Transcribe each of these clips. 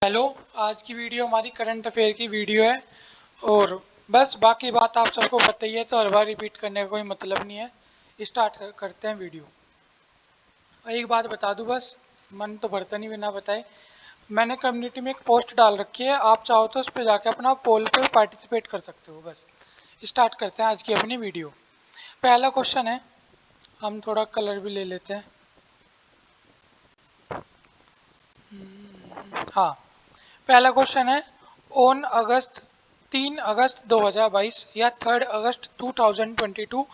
Hello. आज की video हमारी करंट अफेयर की वीडियो है और बस बाकी बात आप सबको पता ही है, तो हर बार रिपीट करने का कोई मतलब नहीं है। स्टार्ट करते हैं वीडियो। एक बात बता दूं, बस मन तो भरता नहीं बिना बताए। मैंने कम्युनिटी में एक पोस्ट डाल रखी है, आप चाहो तो उस पर जाके अपना पोल पे पार्टिसिपेट कर सकते हो। बस स्टार्ट करते हैं आज की अपनी वीडियो। पहला क्वेश्चन है, हम थोड़ा कलर भी ले लेते हैं। हाँ, पहला क्वेश्चन है, ऑन अगस्त 3 अगस्त 2022 या 3 अगस्त 2022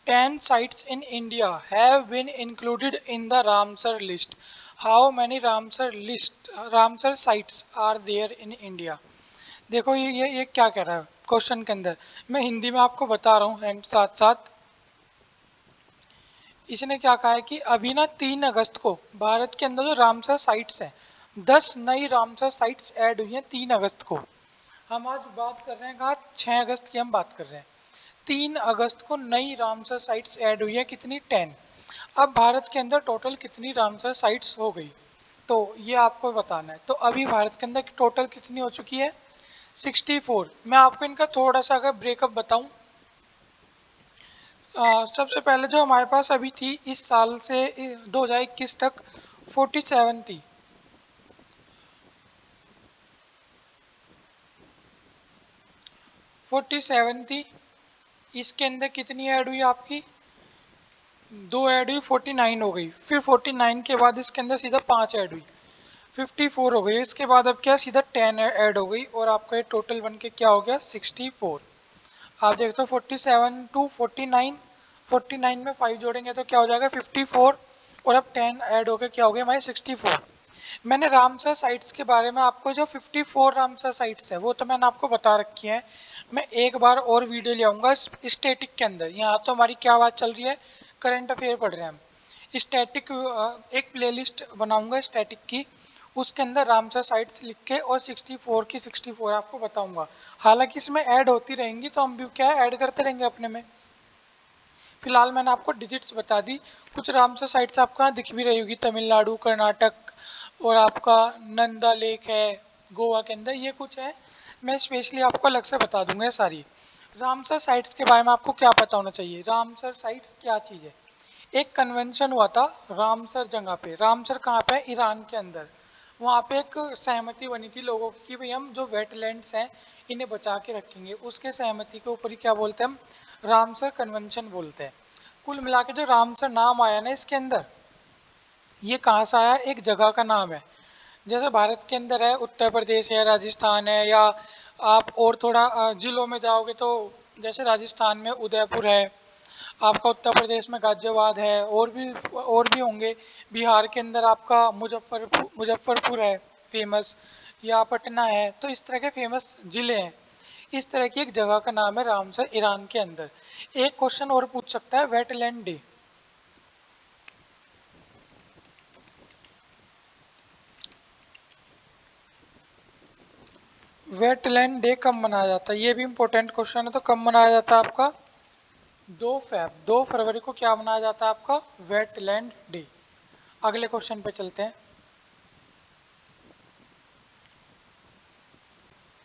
10 sites in India have been included in the Ramsar list. How many Ramsar sites are there in India? देखो ये क्या कह रहा है क्वेश्चन के अंदर। मैं हिंदी में आपको बता रहा हूँ एंड साथ साथ इसने क्या कहा है कि अभी ना 3 अगस्त को भारत के अंदर जो रामसर साइट्स हैं, 10 नई रामसर साइट्स ऐड हुई हैं 3 अगस्त को। हम आज बात कर रहे हैं कहा 6 अगस्त की हम बात कर रहे हैं। 3 अगस्त को नई रामसर साइट्स ऐड हुई है, कितनी 10। अब भारत के अंदर टोटल कितनी रामसर साइट्स हो गई, तो ये आपको बताना है। तो अभी भारत के अंदर टोटल कितनी हो चुकी है, 64। मैं आपको इनका थोड़ा सा अगर ब्रेकअप बताऊं, सबसे पहले जो हमारे पास अभी थी इस साल से 2021 तक 47 थी। 47 थी, इसके अंदर कितनी ऐड हुई आपकी, दो ऐड हुई, 49 हो गई। फिर 49 के बाद इसके अंदर सीधा 5 ऐड हुई, 54 हो गई। इसके बाद अब क्या सीधा 10 ऐड हो गई और आपका ये टोटल बन के क्या हो गया, 64। आप देखते हो 47 टू 49, 49 में 5 जोड़ेंगे तो क्या हो जाएगा 54, और अब 10 ऐड होकर क्या हो गया हमारे 64। मैंने रामसर साइट्स के बारे में आपको जो 54 रामसर साइट्स है वो तो मैंने आपको बता रखी है। मैं एक बार और वीडियो ले आऊँगा स्टैटिक के अंदर। यहाँ तो हमारी क्या बात चल रही है, करंट अफेयर पढ़ रहे हैं हम। स्टैटिक एक प्लेलिस्ट बनाऊंगा स्टैटिक की, उसके अंदर रामसर साइट्स लिख के और 64 की 64 आपको बताऊंगा। हालांकि इसमें ऐड होती रहेंगी तो हम भी क्या ऐड करते रहेंगे अपने में। फिलहाल मैंने आपको डिजिट्स बता दी। कुछ रामसर साइट्स आपको यहाँ दिख भी रही होगी, तमिलनाडु, कर्नाटक, और आपका नंदा लेक है गोवा के अंदर, ये कुछ है। मैं स्पेशली आपको अलग से बता दूंगा ये सारी। रामसर साइट्स के बारे में आपको क्या पता होना चाहिए, रामसर साइट्स क्या चीज़ है। एक कन्वेंशन हुआ था रामसर जगह पे। रामसर कहाँ पे है, ईरान के अंदर। वहाँ पे एक सहमति बनी थी लोगों की कि भाई हम जो वेटलैंड्स हैं इन्हें बचा के रखेंगे। उसके सहमति के ऊपर ही क्या बोलते हैं हम, रामसर कन्वेंशन बोलते हैं। कुल मिला के जो रामसर नाम आया ना इसके अंदर, ये कहाँ से आया, एक जगह का नाम है। जैसे भारत के अंदर है उत्तर प्रदेश है, राजस्थान है, या आप और थोड़ा जिलों में जाओगे तो जैसे राजस्थान में उदयपुर है, आपका उत्तर प्रदेश में गाजियाबाद है, और भी होंगे। बिहार के अंदर आपका मुजफ्फरपुर है फेमस, या पटना है। तो इस तरह के फेमस जिले हैं। इस तरह की एक जगह का नाम है रामसर ईरान के अंदर। एक क्वेश्चन और पूछ सकता है, वेटलैंड डे। वेटलैंड डे कब मनाया जाता है, ये भी इंपॉर्टेंट क्वेश्चन है। तो कब मनाया जाता है आपका, 2 फरवरी को क्या मनाया जाता है आपका, वेटलैंड डे। अगले क्वेश्चन पे चलते हैं।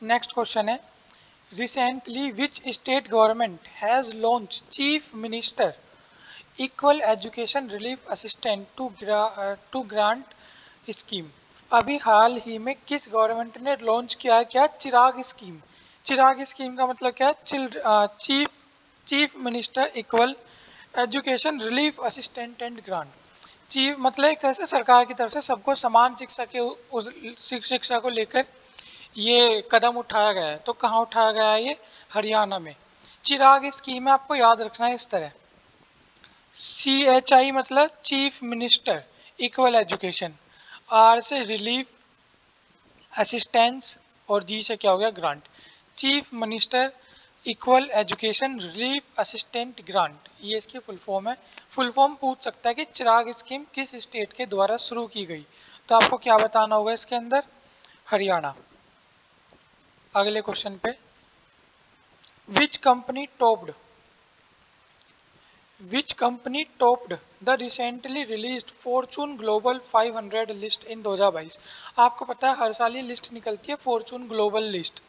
नेक्स्ट क्वेश्चन है, recently which state government has launch chief minister equal education relief assistant to grant scheme. अभी हाल ही में किस गवर्नमेंट ने लॉन्च किया है, क्या, चिराग स्कीम। चिराग स्कीम का मतलब क्या है, chief chief minister equal education relief assistant and grant. Chief मतलब एक तरह से सरकार की तरफ से सबको समान शिक्षा के उस शिक्षा को लेकर ये कदम उठाया गया है। तो कहाँ उठाया गया है ये, हरियाणा में। चिराग स्कीम है, आपको याद रखना है इस तरह, CHI मतलब chief minister equal education, R से रिलीफ असिस्टेंस, और G से क्या हो गया, grant. Chief minister equal education relief assistant grant, ये इसकी फुल फॉर्म है। फुल फॉर्म पूछ सकता है कि चिराग स्कीम किस स्टेट के द्वारा शुरू की गई, तो आपको क्या बताना होगा इसके अंदर, हरियाणा। अगले क्वेश्चन पे, which company topped which company topped the recently released Fortune global 500 list in 2022? आपको पता है हर साल ये लिस्ट निकलती है, Fortune global list.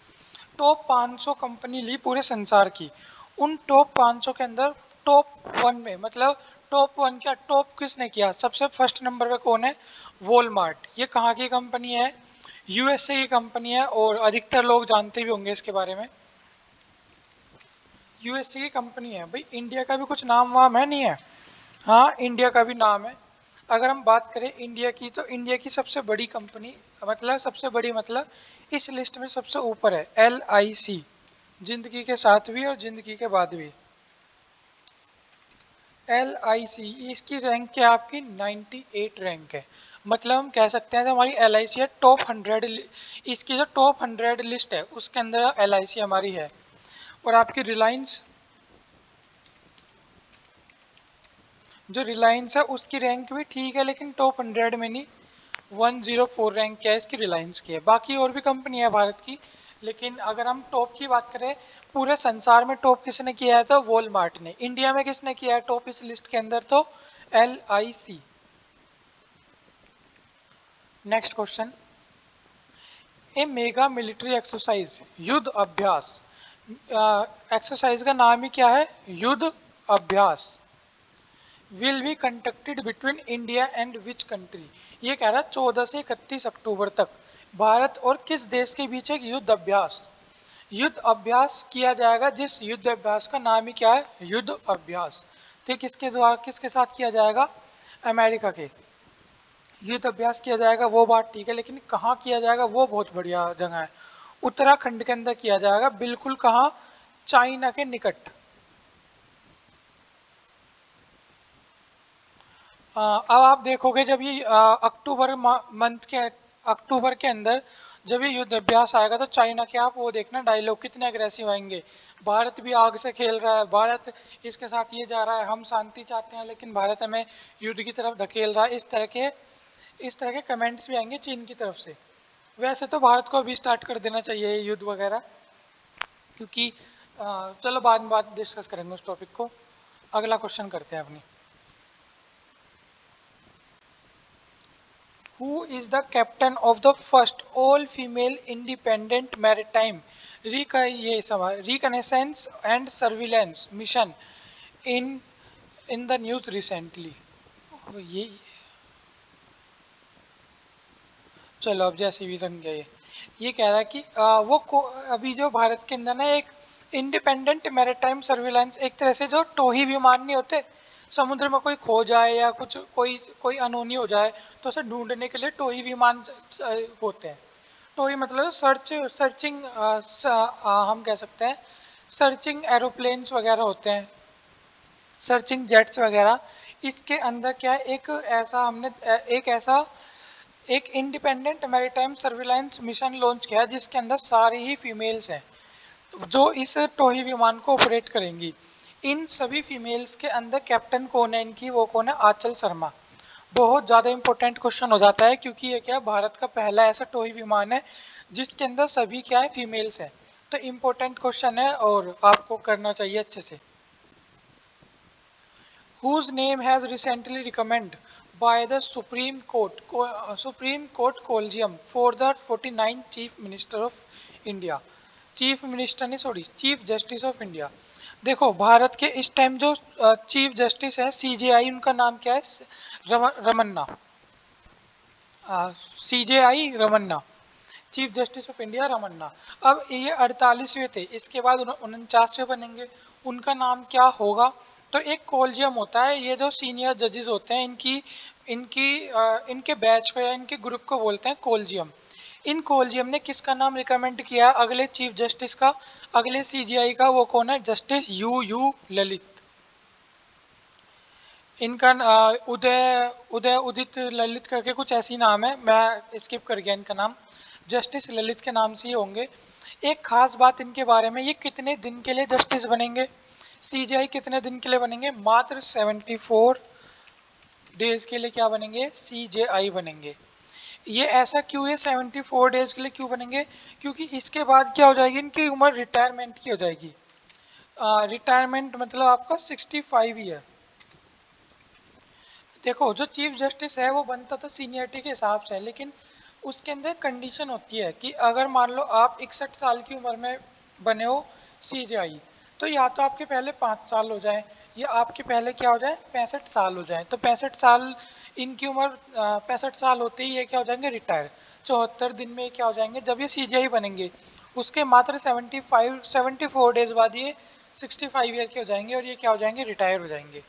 Top 500 company ली पूरे संसार की। उन टॉप 500 के अंदर टॉप वन में, मतलब टॉप वन क्या, टॉप किसने किया, सबसे फर्स्ट नंबर पे कौन है? वॉलमार्ट। ये कहाँ की कंपनी है? यूएसए की कंपनी है, और अधिकतर लोग जानते भी होंगे इसके बारे में। यूएसए की कंपनी है भाई। इंडिया का भी कुछ नाम वाम है, नहीं है? हाँ, इंडिया का भी नाम है। अगर हम बात करें इंडिया की, तो इंडिया की सबसे बड़ी कंपनी, मतलब सबसे बड़ी, मतलब इस लिस्ट में सबसे ऊपर है LIC, जिंदगी के साथ भी और जिंदगी के बाद भी। LIC, इसकी रैंक क्या है आपकी? 98 रैंक है। मतलब हम कह सकते हैं जो हमारी LIC है टॉप 100, इसकी जो टॉप 100 लिस्ट है उसके अंदर LIC हमारी है। और आपकी रिलायंस, जो रिलायंस है उसकी रैंक भी ठीक है, लेकिन टॉप 100 में नहीं। 104 रैंक क्या है इसकी, रिलायंस की है। बाकी और भी कंपनी है भारत की, लेकिन अगर हम टॉप की बात करें, पूरे संसार में टॉप किसने किया है? तो वॉलमार्ट ने। इंडिया में किसने किया है टॉप इस लिस्ट के अंदर? तो LIC। नेक्स्ट क्वेश्चन, ए मेगा मिलिट्री एक्सरसाइज, युद्ध अभ्यास। एक्सरसाइज का नाम ही क्या है? युद्ध अभ्यास। Will be conducted between India and which country? ये कह रहा है 14 से 31 अक्टूबर तक भारत और किस देश के बीच एक युद्ध अभ्यास, युद्ध अभ्यास किया जाएगा। जिस युद्ध अभ्यास का नाम ही क्या है? युद्ध अभ्यास। तो किसके द्वारा, किसके साथ किया जाएगा? अमेरिका के युद्ध अभ्यास किया जाएगा, वो बात ठीक है, लेकिन कहाँ किया जाएगा? वो बहुत बढ़िया जगह है, उत्तराखंड के अंदर किया जाएगा। बिल्कुल कहाँ? चाइना के निकट। अब आप देखोगे जब ये अक्टूबर मंथ के, अक्टूबर के अंदर जब ये युद्ध अभ्यास आएगा, तो चाइना के, आप वो देखना डायलॉग कितने अग्रेसिव आएंगे। भारत भी आग से खेल रहा है, भारत इसके साथ ये जा रहा है, हम शांति चाहते हैं लेकिन भारत हमें युद्ध की तरफ धकेल रहा है। इस तरह के कमेंट्स भी आएंगे चीन की तरफ से। वैसे तो भारत को अभी स्टार्ट कर देना चाहिए ये युद्ध वगैरह, क्योंकि चलो बाद में बात डिस्कस करेंगे उस टॉपिक को। अगला क्वेश्चन करते हैं अपनी। Who is the captain of the first all-female independent maritime reconnaissance and surveillance mission in the news recently? ये चलो अब जैसे भी रंग गए, ये कह रहा है कि अभी जो भारत के अंदर ना एक इंडिपेंडेंट मैरिटाइम सर्विलांस, एक तरह से जो टोही विमान नहीं होते, समुद्र में कोई खो जाए या कुछ कोई कोई अनहोनी हो जाए तो उसे ढूंढने के लिए टोही विमान होते हैं। टोही मतलब सर्चिंग, हम कह सकते हैं सर्चिंग एरोप्लेन्स वगैरह होते हैं, सर्चिंग जेट्स वगैरह। इसके अंदर क्या है, एक independent maritime surveillance mission launch किया जिसके अंदर सारी ही फीमेल्स हैं जो इस टोही विमान को ऑपरेट करेंगी। इन सभी फीमेल्स के अंदर कैप्टन कौन है इनकी? वो कौन है? आंचल शर्मा। बहुत ज़्यादा इंपॉर्टेंट क्वेश्चन हो जाता है, क्योंकि ये क्या, भारत का पहला ऐसा टोही विमान है जिसके अंदर सभी क्या है, फीमेल्स हैं। तो इम्पोर्टेंट क्वेश्चन है और आपको करना चाहिए अच्छे से। whose name has recently recommended by the Supreme Court Collegium for the 49th Chief Minister of India, chief minister नहीं, sorry, chief justice of India. देखो भारत के इस टाइम जो चीफ जस्टिस है CJI, उनका नाम क्या है? Ramana, CJI Ramana, chief justice of India Ramana. अब ये 48वें थे, इसके बाद 49वें बनेंगे, उनका नाम क्या होगा? तो एक कोलिजियम होता है, ये जो सीनियर जजेस होते हैं इनकी इनकी इनके बैच को या इनके ग्रुप को बोलते हैं कोलिजियम। इन कोलिजियम ने किसका नाम रिकमेंड किया अगले चीफ जस्टिस का, अगले CJI का? वो कौन है? Justice U Lalit. इनका उदय उदय उदित ललित करके कुछ ऐसी नाम है, मैं स्किप कर गया इनका नाम। जस्टिस ललित के नाम से ही होंगे। एक खास बात इनके बारे में, ये कितने दिन के लिए जस्टिस बनेंगे? CJI कितने दिन के लिए बनेंगे? मात्र 74 डेज के लिए क्या बनेंगे? CJI बनेंगे। ये ऐसा क्यों है 74 डेज के लिए क्यों बनेंगे? क्योंकि इसके बाद क्या हो जाएगी, इनकी उम्र रिटायरमेंट की हो जाएगी। रिटायरमेंट मतलब आपका 65 ईयर, देखो, जो चीफ जस्टिस है वो बनता तो सीनियरिटी के हिसाब से है, लेकिन उसके अंदर कंडीशन होती है कि अगर मान लो आप 61 साल की उम्र में बने हो सीजेआई, तो या तो आपके पहले 5 साल हो जाए, या आपके पहले क्या हो जाए 65 साल हो जाए। तो 65 साल, इनकी उम्र 65 साल होते ही ये क्या हो जाएंगे रिटायर। 74 दिन में ये क्या हो जाएंगे जब ये सीजेआई बनेंगे, उसके मात्र 74 डेज बाद ये 65 ईयर के हो जाएंगे और ये क्या हो जाएंगे रिटायर हो जाएंगे।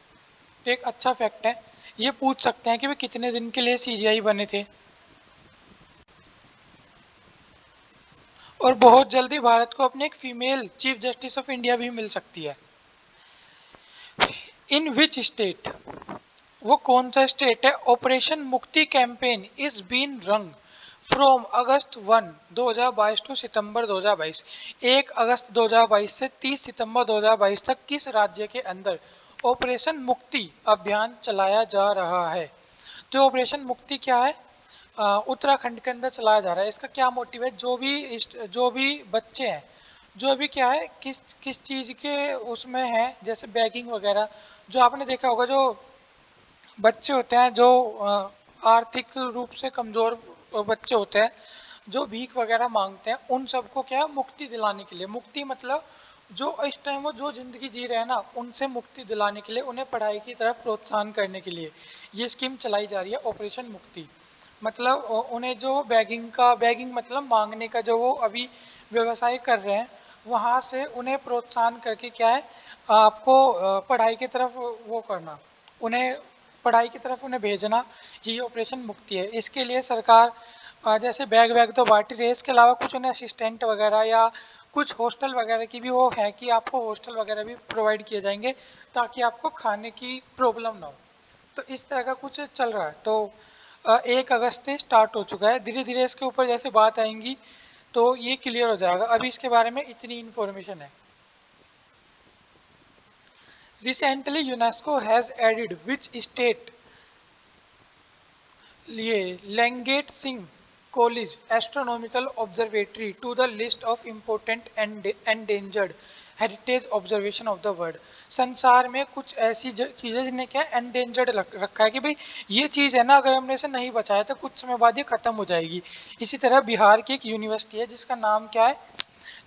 तो एक अच्छा फैक्ट है। ये पूछ सकते हैं कि वे कितने दिन के लिए सीजीआई बने थे। और बहुत जल्दी भारत को अपने एक female chief justice of India भी मिल सकती है। इन विच स्टेट, वो कौन सा स्टेट है, ऑपरेशन मुक्ति कैंपेन इज बीन रंग फ्रॉम अगस्त 2022 टू सितंबर 2022। 1 अगस्त 2022 से 30 सितंबर 2022 तक किस राज्य के अंदर ऑपरेशन मुक्ति अभियान चलाया जा रहा है। जो ऑपरेशन मुक्ति क्या है, उत्तराखंड के अंदर चलाया जा रहा है। इसका क्या मोटिव है, जो भी बच्चे हैं, जो भी क्या है किस किस चीज़ के उसमें है, जैसे बैगिंग वगैरह, जो आपने देखा होगा जो बच्चे होते हैं जो आर्थिक रूप से कमजोर बच्चे होते हैं, जो भीख वगैरह मांगते हैं, उन सबको क्या है मुक्ति दिलाने के लिए। मुक्ति मतलब जो इस टाइम वो जो जिंदगी जी रहे हैं ना, उनसे मुक्ति दिलाने के लिए, उन्हें पढ़ाई की तरफ प्रोत्साहन करने के लिए ये स्कीम चलाई जा रही है ऑपरेशन मुक्ति। मतलब उन्हें जो बैगिंग मतलब मांगने का जो वो अभी व्यवसाय कर रहे हैं, वहाँ से उन्हें प्रोत्साहन करके क्या है आपको पढ़ाई की तरफ वो करना, उन्हें पढ़ाई की तरफ उन्हें भेजना, ये ऑपरेशन मुक्ति है। इसके लिए सरकार जैसे बैग वैग तो बांट रही है, इसके अलावा कुछ उन्हें असिस्टेंट वगैरह या कुछ हॉस्टल वगैरह की भी वो है कि आपको हॉस्टल वगैरह भी प्रोवाइड किए जाएंगे ताकि आपको खाने की प्रॉब्लम ना हो। तो इस तरह का कुछ चल रहा है। तो 1 अगस्त से स्टार्ट हो चुका है, धीरे धीरे इसके ऊपर जैसे बात आएंगी तो ये क्लियर हो जाएगा। अभी इसके बारे में इतनी इन्फॉर्मेशन है। Recently UNESCO has added which state लिए लैंगेट Singh college astronomical observatory to the list of important endangered heritage observation of the world. संसार में कुछ ऐसी चीजें जिन्हें क्या एंडेंजर्ड रखा है कि भाई ये चीज है ना, अगर हमने इसे नहीं बचाया तो कुछ समय बाद ये खत्म हो जाएगी। इसी तरह बिहार की एक यूनिवर्सिटी है जिसका नाम क्या है,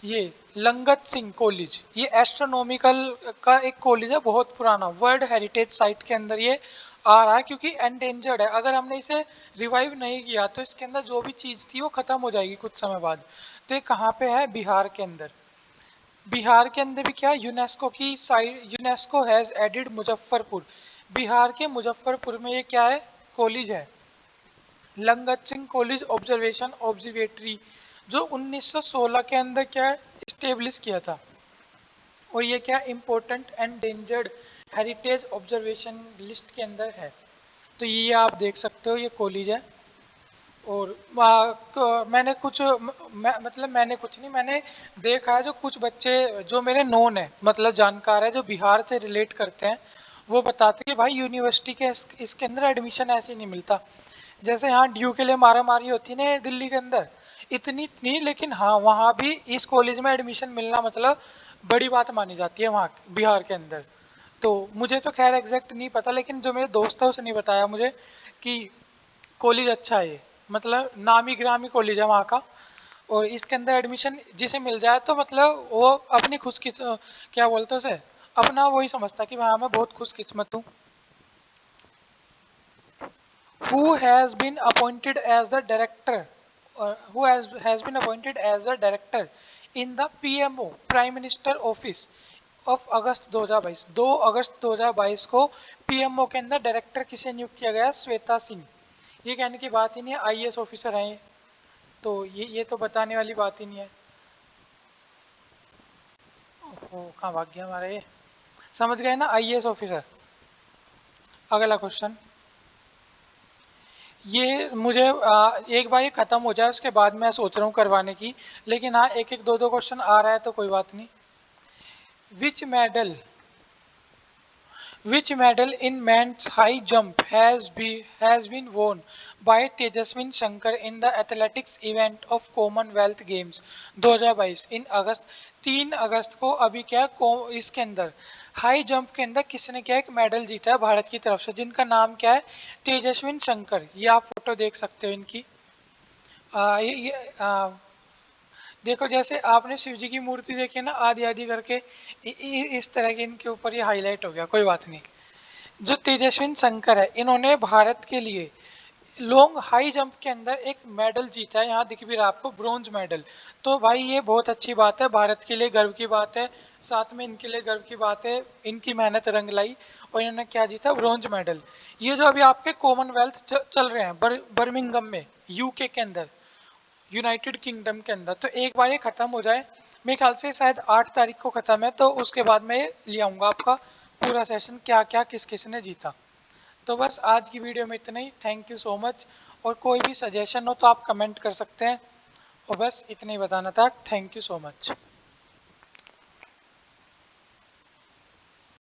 ये लंगत सिंह कॉलेज, ये एस्ट्रोनॉमिकल का एक कॉलेज है, बहुत पुराना, वर्ल्ड हेरिटेज साइट के अंदर ये आ रहा है क्योंकि एंडेंजर्ड है। अगर हमने इसे रिवाइव नहीं किया तो इसके अंदर जो भी चीज थी वो खत्म हो जाएगी कुछ समय बाद। तो ये कहाँ पे है, बिहार के अंदर। बिहार के अंदर भी क्या यूनेस्को की site, UNESCO has added Muzaffarpur, Bihar के मुजफ्फरपुर में ये क्या है कॉलेज है, लंगत सिंह कॉलेज ऑब्जर्वेशन ऑब्जर्वेटरी, जो 1916 के अंदर क्या स्टेब्लिश किया था। और ये क्या important and endangered heritage observation list के अंदर है। तो ये आप देख सकते हो ये कॉलेज है। और मैंने कुछ मतलब मैंने कुछ नहीं, मैंने देखा है जो कुछ बच्चे जो मेरे नोन है, मतलब जानकार है, जो बिहार से रिलेट करते हैं, वो बताते कि भाई यूनिवर्सिटी के इसके अंदर एडमिशन ऐसे नहीं मिलता। जैसे यहाँ ड्यू के लिए मारा मारी होती है ना दिल्ली के अंदर, इतनी नहीं, लेकिन हाँ वहाँ भी इस कॉलेज में एडमिशन मिलना मतलब बड़ी बात मानी जाती है वहाँ बिहार के अंदर। तो मुझे तो खैर एग्जैक्ट नहीं पता, लेकिन जो मेरे दोस्त है उसने बताया मुझे कि कॉलेज अच्छा है ये, मतलब नामी गिरामी कॉलेज है वहाँ का। और इसके अंदर एडमिशन जिसे मिल जाए तो मतलब वो अपनी क्या बोलते हैं उसे, अपना वही समझता कि हाँ मैं बहुत खुशकिस्मत हूँ। who has been appointed as the director who has been appointed as the director in the PMO Prime Minister Office of अगस्त 2022, 2 अगस्त 2022 को पीएमओ के अंदर डायरेक्टर किसे नियुक्त किया गया, श्वेता सिंह। ये कहने की बात ही नहीं है, आईएएस ऑफिसर हैं तो ये तो बताने वाली बात ही नहीं है। ओहो कहाँ भाग गया हमारा ये, समझ गए ना आईएएस ऑफिसर। अगला क्वेश्चन, ये मुझे एक बार ये खत्म हो जाए उसके बाद मैं सोच रहा हूँ करवाने की, लेकिन हाँ एक एक दो दो क्वेश्चन आ रहा है तो कोई बात नहीं। Which medal which medal in men's high jump has been won by Tejaswin Shankar in the athletics event of Commonwealth games 2022 in August. 3 अगस्त को अभी क्या इसके अंदर हाई जंप के अंदर किसने क्या एक मेडल जीता है भारत की तरफ से, जिनका नाम क्या है, तेजस्विन शंकर। ये आप फोटो देख सकते हो इनकी। ये देखो जैसे आपने शिव जी की मूर्ति देखी है ना, आदि आदि करके, इस तरह के इनके ऊपर ये हाईलाइट हो गया, कोई बात नहीं। जो तेजस्विन शंकर है, इन्होंने भारत के लिए लॉन्ग हाई जंप के अंदर एक मेडल जीता है, यहाँ दिख भी रहा है आपको, ब्रॉन्ज मेडल। तो भाई ये बहुत अच्छी बात है, भारत के लिए गर्व की बात है, साथ में इनके लिए गर्व की बात है, इनकी मेहनत रंग लाई और इन्होंने क्या जीता, ब्रॉन्ज मेडल। ये जो अभी आपके कॉमनवेल्थ चल रहे हैं बर्मिंगम में, यूके के अंदर, यूनाइटेड किंगडम के अंदर, तो एक बार ये खत्म हो जाए, मेरे ख्याल से शायद 8 तारीख को खत्म है, तो उसके बाद मैं ये ले आऊँगा आपका पूरा सेशन, क्या क्या किस किस ने जीता। तो बस आज की वीडियो में इतना ही, थैंक यू सो मच। और कोई भी सजेशन हो तो आप कमेंट कर सकते हैं, और बस इतना ही बताना था, थैंक यू सो मच।